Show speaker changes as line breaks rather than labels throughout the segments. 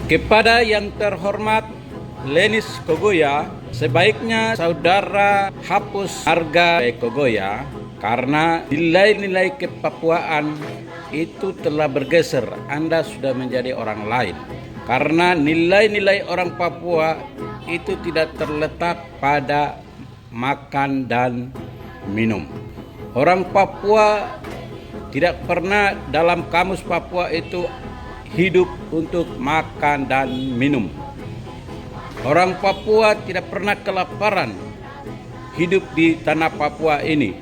Kepada yang terhormat Lenis Kogoya, sebaiknya saudara hapus harga Kogoya karena nilai-nilai kepapuaan itu telah bergeser. Anda sudah menjadi orang lain. Karena nilai-nilai orang Papua itu tidak terletak pada makan dan minum. Orang Papua tidak pernah dalam kamus Papua itu hidup untuk makan dan minum. Orang Papua tidak pernah kelaparan hidup di tanah Papua ini.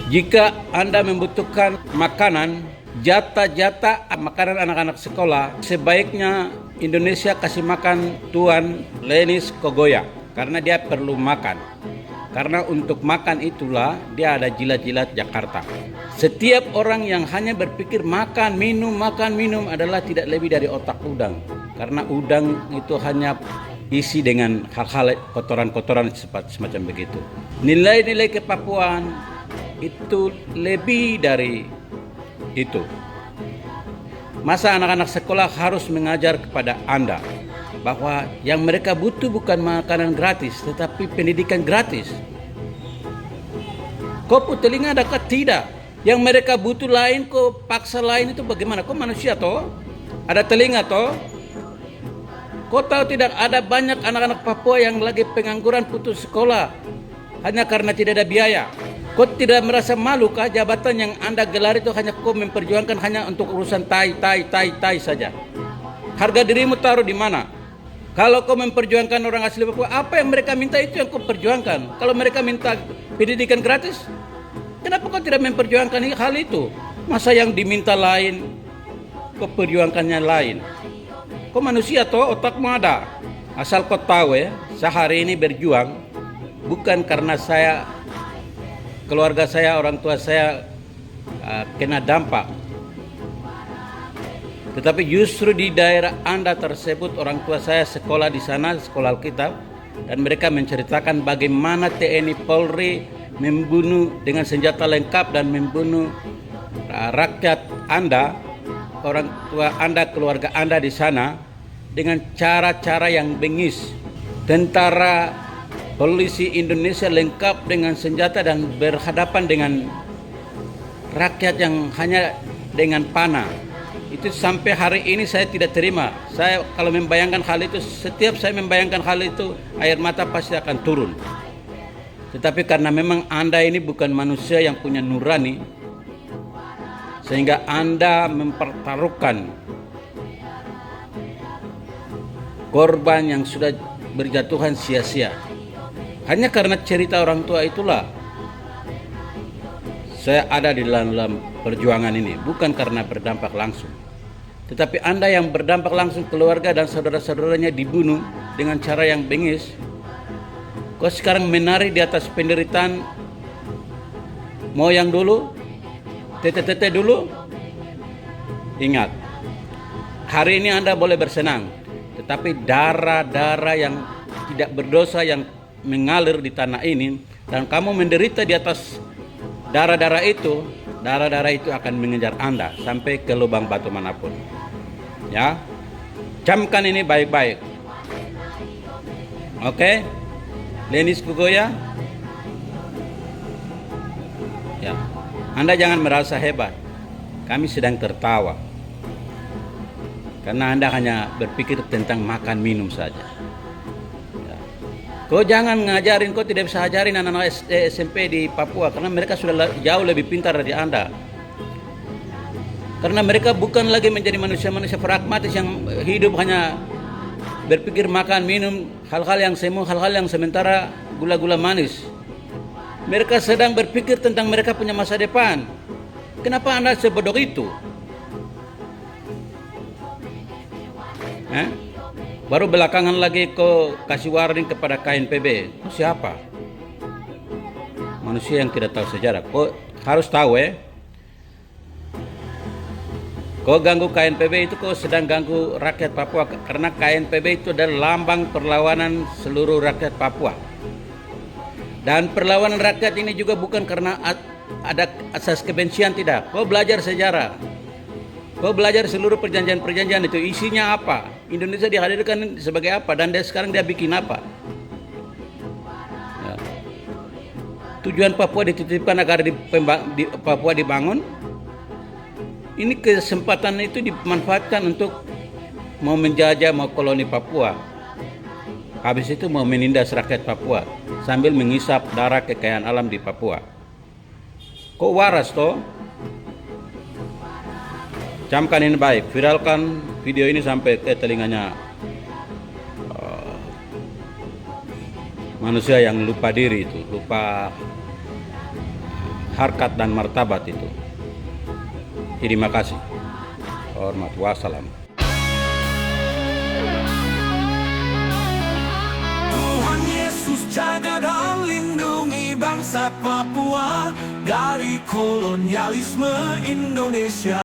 Jika Anda membutuhkan makanan, jatah-jatah makanan anak-anak sekolah, sebaiknya Indonesia kasih makan Tuan Lenis Kogoya karena dia perlu makan. Karena untuk makan itulah dia ada jilat-jilat Jakarta. Setiap orang yang hanya berpikir makan minum adalah tidak lebih dari otak udang. Karena udang itu hanya isi dengan hal-hal kotoran-kotoran semacam begitu. Nilai-nilai kepapuan itu lebih dari itu. Masa anak-anak sekolah harus mengajar kepada Anda bahwa yang mereka butuh bukan makanan gratis, tetapi pendidikan gratis. Kau telinga adakah tidak? Yang mereka butuh lain, kau paksa lain itu bagaimana? Kau manusia toh? Ada telinga toh? Kau tahu tidak ada banyak anak-anak Papua yang lagi pengangguran putus sekolah hanya karena tidak ada biaya. Kau tidak merasa malu kah jabatan yang Anda gelar itu hanya kau memperjuangkan hanya untuk urusan tai saja? Harga dirimu taruh di mana? Kalau kau memperjuangkan orang asli Papua, apa yang mereka minta itu yang kau perjuangkan. Kalau mereka minta pendidikan gratis, kenapa kau tidak memperjuangkan hal itu? Masa yang diminta lain, kau perjuangkannya lain? Kau manusia toh, otakmu ada. Asal kau tahu ya, sehari ini berjuang bukan karena keluarga saya, orang tua saya kena dampak. Tetapi justru di daerah Anda tersebut orang tua saya sekolah di sana, sekolah Alkitab, dan mereka menceritakan bagaimana TNI Polri membunuh dengan senjata lengkap dan membunuh rakyat Anda, orang tua Anda, keluarga Anda di sana dengan cara-cara yang bengis. Tentara polisi Indonesia lengkap dengan senjata dan berhadapan dengan rakyat yang hanya dengan panah. Itu sampai hari ini saya tidak terima. Saya kalau membayangkan hal itu, setiap saya membayangkan hal itu, air mata pasti akan turun. Tetapi karena memang Anda ini bukan manusia yang punya nurani, sehingga Anda mempertaruhkan korban yang sudah berjatuhan sia-sia. Hanya karena cerita orang tua itulah saya ada di dalam perjuangan ini, bukan karena berdampak langsung. Tetapi Anda yang berdampak langsung, keluarga dan saudara-saudaranya dibunuh dengan cara yang bengis. Kau sekarang menari di atas penderitaan moyang dulu, tete-tete dulu. Ingat, hari ini Anda boleh bersenang, tetapi darah-darah yang tidak berdosa yang mengalir di tanah ini, dan kamu menderita di atas darah-darah itu akan mengejar Anda sampai ke lubang batu manapun. Ya, camkan ini baik-baik. Oke, Lenis Kogoya. Ya, Anda jangan merasa hebat. Kami sedang tertawa karena Anda hanya berpikir tentang makan minum saja. Ya. Kau jangan ngajarin, kau tidak bisa ajarin anak-anak SD, SMP di Papua karena mereka sudah jauh lebih pintar dari Anda. Karena mereka bukan lagi menjadi manusia-manusia pragmatis yang hidup hanya berpikir makan, minum, hal-hal yang semu, hal-hal yang sementara, gula-gula manis. Mereka sedang berpikir tentang mereka punya masa depan. Kenapa Anda sebodoh itu? Baru belakangan lagi kau kasih warning kepada KNPB. Kau siapa? Manusia yang tidak tahu sejarah. Kau harus tahu Kau ganggu KNPB itu kau sedang ganggu rakyat Papua. Karena KNPB itu adalah lambang perlawanan seluruh rakyat Papua. Dan perlawanan rakyat ini juga bukan karena ada asas kebencian, tidak. Kau belajar sejarah. Kau belajar seluruh perjanjian-perjanjian itu isinya apa? Indonesia dihadirkan sebagai apa dan sekarang dia bikin apa? Ya. Tujuan Papua dititipkan agar Papua dibangun. Ini kesempatan itu dimanfaatkan untuk mau menjajah, mau koloni Papua. Habis itu mau menindas rakyat Papua sambil mengisap darah kekayaan alam di Papua. Kok waras toh? Camkan ini baik, viralkan video ini sampai ke telinganya manusia yang lupa diri itu, lupa harkat dan martabat itu. Terima kasih. Hormat, wassalam.
Tuhan Yesus jaga dan lindungi bangsa Papua dari kolonialisme Indonesia.